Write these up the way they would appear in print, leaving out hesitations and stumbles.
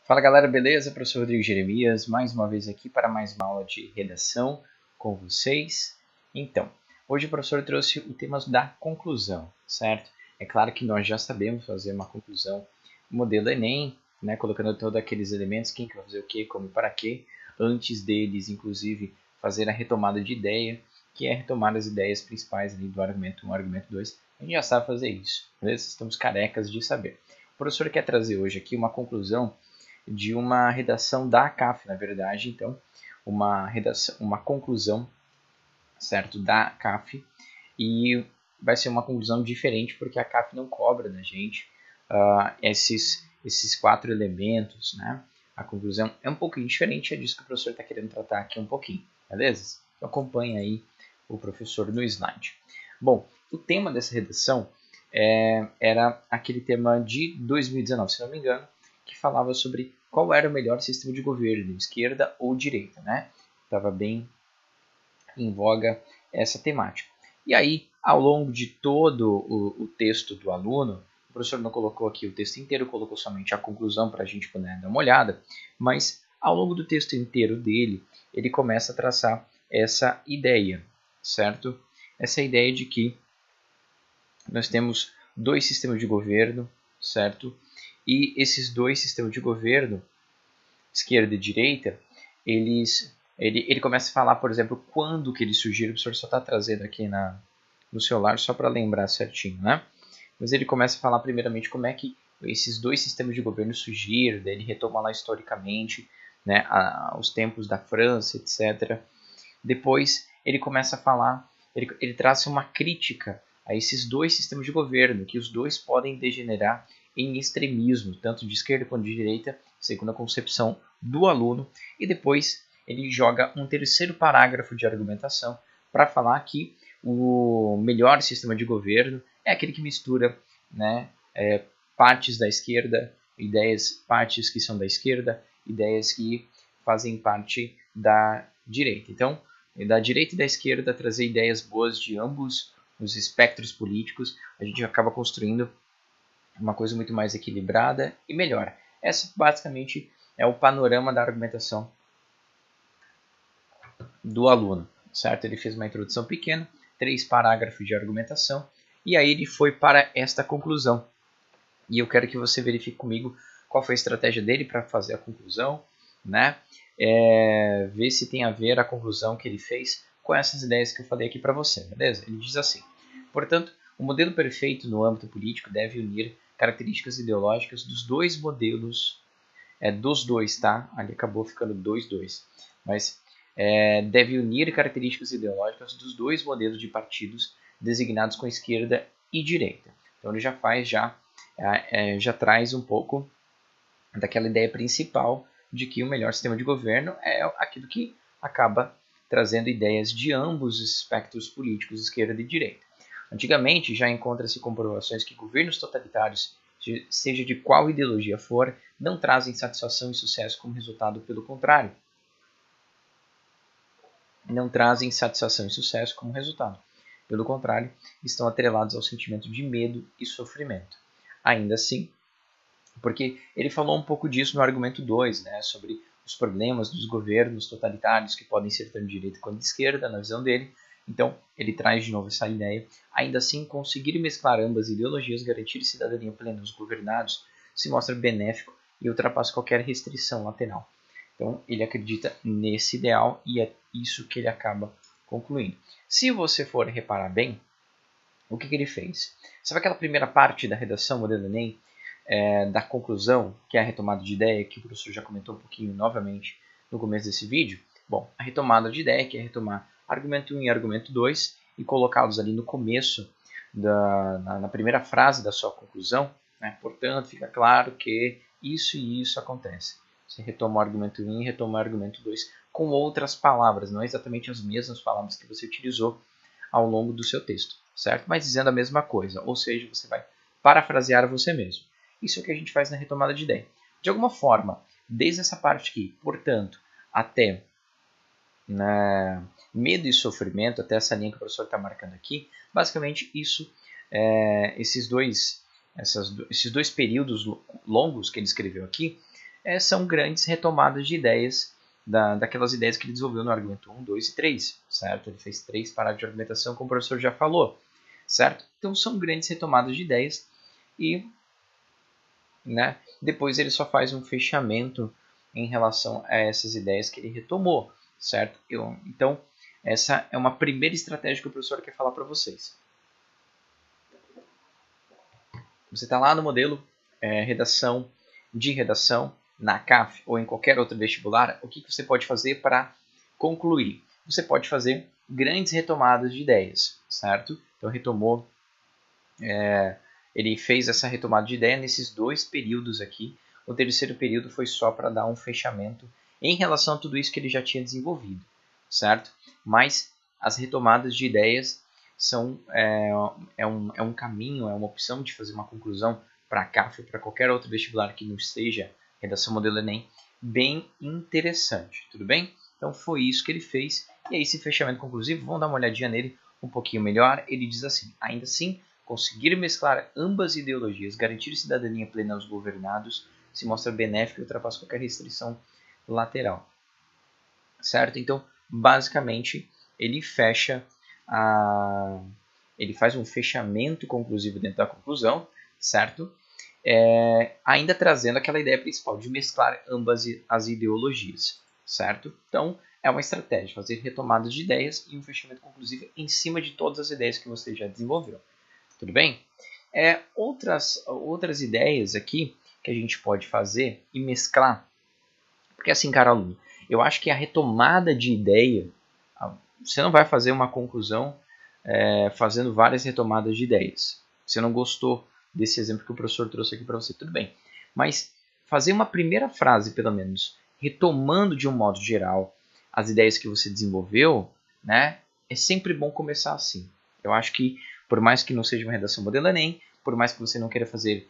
Fala galera, beleza? Professor Rodrigo Jeremias, mais uma vez aqui para mais uma aula de redação com vocês. Então, hoje o professor trouxe o tema da conclusão, certo? É claro que nós já sabemos fazer uma conclusão modelo Enem, né? Colocando todos aqueles elementos, quem que vai fazer o que, como e para quê. Antes deles, inclusive, fazer a retomada de ideia, que é retomar as ideias principais ali do argumento 1 argumento 2. A gente já sabe fazer isso, beleza? Estamos carecas de saber. O professor quer trazer hoje aqui uma conclusão de uma redação da CAF, na verdade, então, uma conclusão, certo, da CAF, e vai ser uma conclusão diferente porque a CAF não cobra da gente esses 4 elementos, né? A conclusão é um pouquinho diferente, é disso que o professor está querendo tratar aqui um pouquinho, beleza? Então acompanha aí o professor no slide. Bom, o tema dessa redação era aquele tema de 2019, se não me engano, que falava sobre qual era o melhor sistema de governo, esquerda ou direita, né? Estava bem em voga essa temática. E aí, ao longo de todo o texto do aluno, o professor não colocou aqui o texto inteiro, colocou somente a conclusão para a gente poder dar uma olhada, mas ao longo do texto inteiro dele, ele começa a traçar essa ideia, certo? Essa ideia de que nós temos 2 sistemas de governo, certo? E esses 2 sistemas de governo, esquerda e direita, ele começa a falar, por exemplo, quando que eles surgiram. O professor só está trazendo aqui no celular só para lembrar certinho, né? Mas ele começa a falar primeiramente como é que esses 2 sistemas de governo surgiram, daí ele retoma lá historicamente, né, os tempos da França, etc. Depois ele começa a falar, ele traz uma crítica a esses 2 sistemas de governo, que os 2 podem degenerar em extremismo, tanto de esquerda quanto de direita, segundo a concepção do aluno, e depois ele joga um terceiro parágrafo de argumentação para falar que o melhor sistema de governo é aquele que mistura, né, partes da esquerda, partes que são da esquerda, ideias que fazem parte da direita. Então, da direita e da esquerda, trazer ideias boas de ambos os espectros políticos, a gente acaba construindo uma coisa muito mais equilibrada e melhor. Essa basicamente é o panorama da argumentação do aluno, certo? Ele fez uma introdução pequena, 3 parágrafos de argumentação, e aí ele foi para esta conclusão. E eu quero que você verifique comigo qual foi a estratégia dele para fazer a conclusão, né? Ver se tem a ver a conclusão que ele fez com essas ideias que eu falei aqui para você, beleza? Ele diz assim: portanto, o modelo perfeito no âmbito político deve unir características ideológicas dos 2 modelos, dos 2, tá? Ali acabou ficando 2, mas deve unir características ideológicas dos 2 modelos de partidos designados com esquerda e direita. Então ele já traz um pouco daquela ideia principal de que o melhor sistema de governo é aquilo que acaba trazendo ideias de ambos os espectros políticos, esquerda e direita. Antigamente já encontra-se comprovações que governos totalitários, seja de qual ideologia for, não trazem satisfação e sucesso como resultado, pelo contrário. Não trazem satisfação e sucesso como resultado. Pelo contrário, estão atrelados ao sentimento de medo e sofrimento. Ainda assim, porque ele falou um pouco disso no argumento 2, né, sobre os problemas dos governos totalitários que podem ser tanto de direita quanto de esquerda, na visão dele. Então, ele traz de novo essa ideia. Ainda assim, conseguir mesclar ambas ideologias, garantir cidadania plena aos governados, se mostra benéfico e ultrapassa qualquer restrição lateral. Então, ele acredita nesse ideal e é isso que ele acaba concluindo. Se você for reparar bem, o que ele fez? Sabe aquela primeira parte da redação modelo Enem, da conclusão, que é a retomada de ideia, que o professor já comentou um pouquinho novamente no começo desse vídeo? Bom, a retomada de ideia, que é retomar argumento 1 e argumento 2 e colocá-los ali no começo, na primeira frase da sua conclusão, né? Portanto, fica claro que isso e isso acontece. Você retoma o argumento 1 e retoma o argumento 2 com outras palavras, não exatamente as mesmas palavras que você utilizou ao longo do seu texto, certo? Mas dizendo a mesma coisa, ou seja, você vai parafrasear você mesmo. Isso é o que a gente faz na retomada de ideia. De alguma forma, desde essa parte aqui, portanto, até medo e sofrimento, até essa linha que o professor está marcando aqui, basicamente isso, esses dois períodos longos que ele escreveu aqui, são grandes retomadas de ideias, daquelas ideias que ele desenvolveu no argumento 1, 2 e 3, certo? Ele fez 3 parágrafos de argumentação, como o professor já falou, certo? Então são grandes retomadas de ideias e, né, depois ele só faz um fechamento em relação a essas ideias que ele retomou, certo? Então, essa é uma primeira estratégia que o professor quer falar para vocês. Você está lá no modelo redação, na CAF ou em qualquer outro vestibular, o que você pode fazer para concluir? Você pode fazer grandes retomadas de ideias, certo? Então, ele fez essa retomada de ideia nesses 2 períodos aqui. O terceiro período foi só para dar um fechamento em relação a tudo isso que ele já tinha desenvolvido, certo? Mas as retomadas de ideias é um caminho, é uma opção de fazer uma conclusão para a CAF ou para qualquer outro vestibular que não seja redação modelo Enem, bem interessante, tudo bem? Então foi isso que ele fez, e aí esse fechamento conclusivo, vamos dar uma olhadinha nele um pouquinho melhor. Ele diz assim: ainda assim, conseguir mesclar ambas ideologias, garantir cidadania plena aos governados, se mostra benéfico e ultrapassa qualquer restrição lateral, certo? Então, basicamente, ele ele faz um fechamento conclusivo dentro da conclusão, certo? Ainda trazendo aquela ideia principal de mesclar ambas as ideologias, certo? Então, é uma estratégia, fazer retomadas de ideias e um fechamento conclusivo em cima de todas as ideias que você já desenvolveu. Tudo bem? Outras ideias aqui que a gente pode fazer e mesclar, porque assim, cara aluno, eu acho que a retomada de ideia, você não vai fazer uma conclusão fazendo várias retomadas de ideias. Você não gostou desse exemplo que o professor trouxe aqui para você, tudo bem. Mas fazer uma primeira frase, pelo menos, retomando de um modo geral as ideias que você desenvolveu, né, é sempre bom começar assim. Eu acho que, por mais que não seja uma redação modelo Enem, por mais que você não queira fazer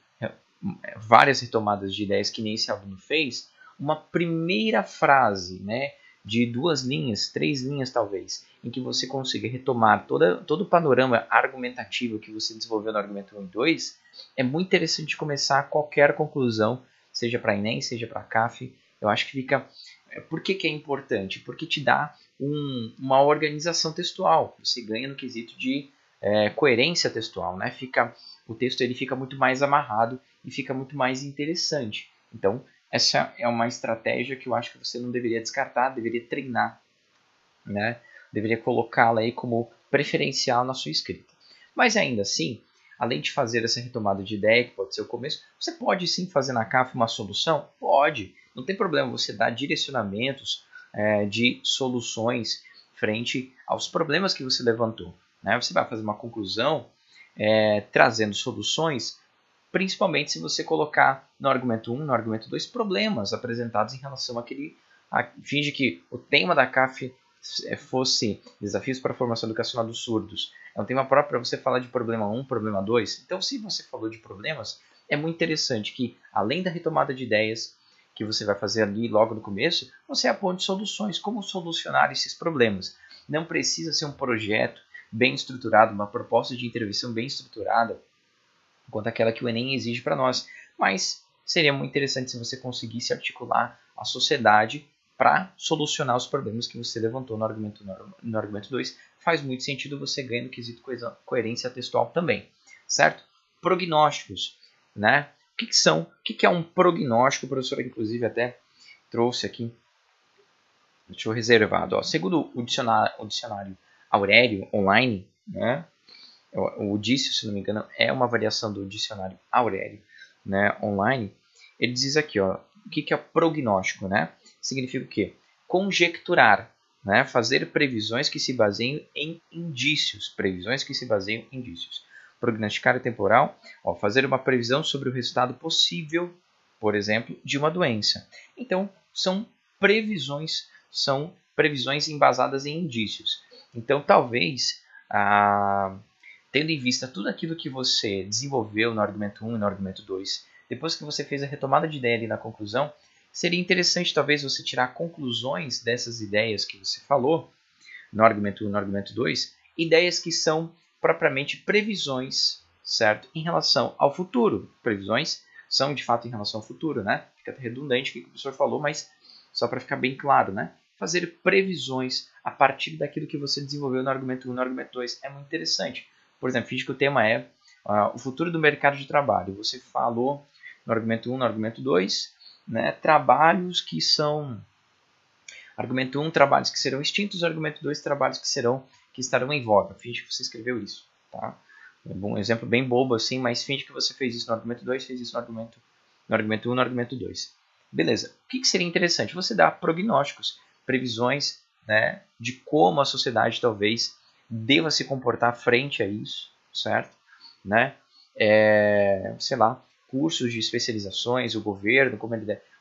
várias retomadas de ideias que nem esse aluno fez, uma primeira frase, né, de 2 linhas, 3 linhas talvez, em que você consiga retomar todo o panorama argumentativo que você desenvolveu no argumento 1 e 2, é muito interessante começar qualquer conclusão, seja para Enem, seja para CAF. Eu acho que fica... Por que é importante? Porque te dá uma organização textual, você ganha no quesito de coerência textual, né? O texto ele fica muito mais amarrado e fica muito mais interessante. Então, essa é uma estratégia que eu acho que você não deveria descartar, deveria treinar, né? Deveria colocá-la aí como preferencial na sua escrita. Mas ainda assim, além de fazer essa retomada de ideia, que pode ser o começo, você pode sim fazer na CAF uma solução? Pode, não tem problema você dar direcionamentos de soluções frente aos problemas que você levantou, né? Você vai fazer uma conclusão trazendo soluções, principalmente se você colocar no argumento 1, no argumento 2, problemas apresentados em relação àquele... Finge que o tema da CAF fosse Desafios para a Formação Educacional dos Surdos. É um tema próprio para você falar de problema 1, problema 2. Então, se você falou de problemas, é muito interessante que, além da retomada de ideias que você vai fazer ali logo no começo, você aponte soluções, como solucionar esses problemas. Não precisa ser um projeto bem estruturado, uma proposta de intervenção bem estruturada, quanto aquela que o Enem exige para nós. Mas seria muito interessante se você conseguisse articular a sociedade para solucionar os problemas que você levantou no argumento 2. Faz muito sentido, você ganha no quesito coerência textual também, certo? Prognósticos, né? O que são? O que é um prognóstico? O professor, inclusive, até trouxe aqui. Deixa eu reservado. Ó. Segundo o dicionário Aurélio online, né? O Dício, se não me engano, é uma variação do dicionário Aurélio, né, online. Ele diz aqui, ó, o que é prognóstico, né? Significa o quê? Conjecturar, né? Fazer previsões que se baseiam em indícios. Previsões que se baseiam em indícios. Prognosticar temporal, ó, fazer uma previsão sobre o resultado possível, por exemplo, de uma doença. Então, são previsões embasadas em indícios. Então, talvez, tendo em vista tudo aquilo que você desenvolveu no argumento 1 e no argumento 2, depois que você fez a retomada de ideia ali na conclusão, seria interessante talvez você tirar conclusões dessas ideias que você falou no argumento 1 e no argumento 2, ideias que são propriamente previsões, certo? Em relação ao futuro, previsões são de fato em relação ao futuro, né? Fica até redundante o que o professor falou, mas só para ficar bem claro, né? Fazer previsões a partir daquilo que você desenvolveu no argumento 1 e no argumento 2 é muito interessante. Por exemplo, finge que o tema é o futuro do mercado de trabalho. Você falou no argumento 1, no argumento 2, né, trabalhos que são... Argumento 1, trabalhos que serão extintos. Argumento 2, trabalhos que estarão em voga. Finge que você escreveu isso. Tá? É um exemplo bem bobo assim, mas finge que você fez isso no argumento 2, fez isso no argumento 1, no argumento 2. Beleza. O que seria interessante? Você dá prognósticos, previsões, né, de como a sociedade talvez deva se comportar frente a isso, certo? Né? Sei lá, cursos de especializações, o governo,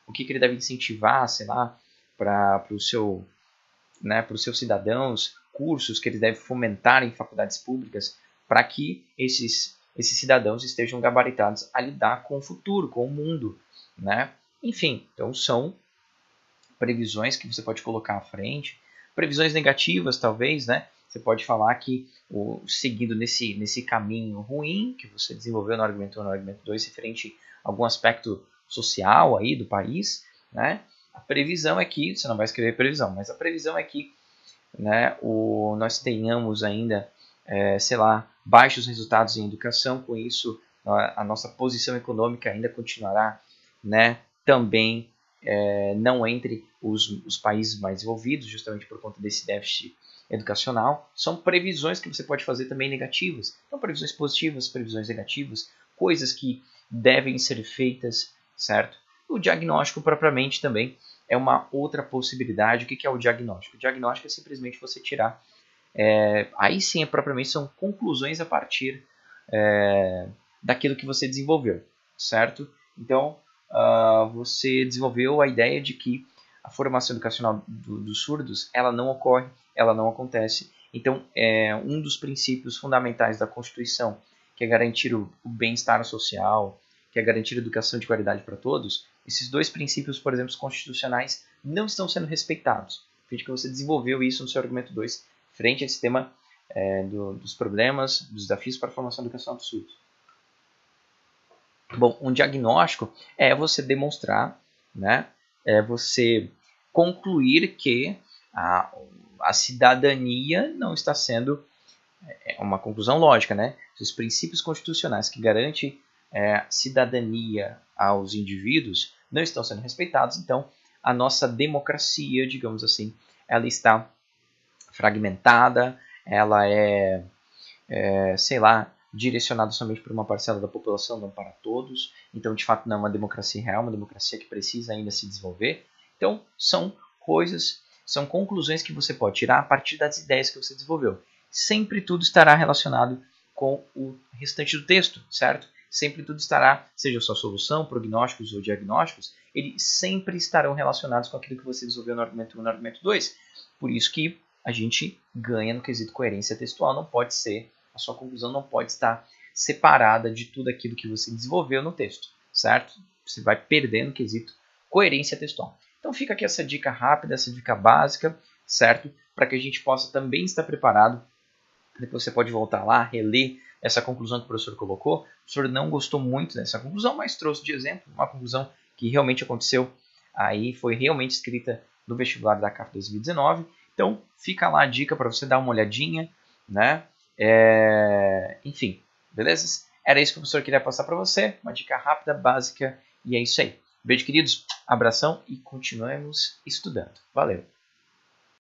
o que ele deve incentivar, sei lá, para os seus cidadãos, cursos que ele deve fomentar em faculdades públicas, para que esses cidadãos estejam gabaritados a lidar com o futuro, com o mundo, né? Enfim, então são previsões que você pode colocar à frente, previsões negativas talvez, né? Você pode falar que, seguindo nesse caminho ruim que você desenvolveu no argumento 1 e no argumento 2, referente a algum aspecto social aí do país, né? A previsão é que, você não vai escrever previsão, mas a previsão é que, né, nós tenhamos ainda, sei lá, baixos resultados em educação, com isso a nossa posição econômica ainda continuará, né, também não entre os países mais desenvolvidos, justamente por conta desse déficit educacional. São previsões que você pode fazer também negativas. Então, previsões positivas, previsões negativas, coisas que devem ser feitas, certo? O diagnóstico propriamente também é uma outra possibilidade. O que é o diagnóstico? O diagnóstico é simplesmente você tirar, aí sim, propriamente são conclusões a partir daquilo que você desenvolveu, certo? Então, você desenvolveu a ideia de que a formação educacional dos surdos, ela não ocorre, ela não acontece. Então, um dos princípios fundamentais da Constituição, que é garantir o bem-estar social, que é garantir educação de qualidade para todos, esses dois princípios, por exemplo, constitucionais, não estão sendo respeitados. Veja que você desenvolveu isso no seu argumento 2, frente a esse tema dos problemas, dos desafios para a formação educacional dos surdos. Bom, um diagnóstico é você demonstrar, né, você concluir que a cidadania não está sendo... uma conclusão lógica, né? Os princípios constitucionais que garantem cidadania aos indivíduos não estão sendo respeitados, então a nossa democracia, digamos assim, ela está fragmentada, ela sei lá, direcionada somente para uma parcela da população, não para todos. Então, de fato, não é uma democracia real, uma democracia que precisa ainda se desenvolver. Então, são conclusões que você pode tirar a partir das ideias que você desenvolveu. Sempre tudo estará relacionado com o restante do texto, certo? Sempre tudo estará, seja sua solução, prognósticos ou diagnósticos, eles sempre estarão relacionados com aquilo que você desenvolveu no argumento 1 e no argumento 2. Por isso que a gente ganha no quesito coerência textual. Não pode ser, a sua conclusão não pode estar separada de tudo aquilo que você desenvolveu no texto, certo? Você vai perder no quesito coerência textual. Então fica aqui essa dica rápida, essa dica básica, certo? Para que a gente possa também estar preparado. Depois você pode voltar lá, reler essa conclusão que o professor colocou. O professor não gostou muito dessa conclusão, mas trouxe de exemplo uma conclusão que realmente aconteceu, aí foi realmente escrita no vestibular da CAF 2019. Então fica lá a dica para você dar uma olhadinha, né? Enfim, beleza? Era isso que o professor queria passar para você, uma dica rápida, básica, e é isso aí. Beijo, queridos, abração e continuemos estudando. Valeu!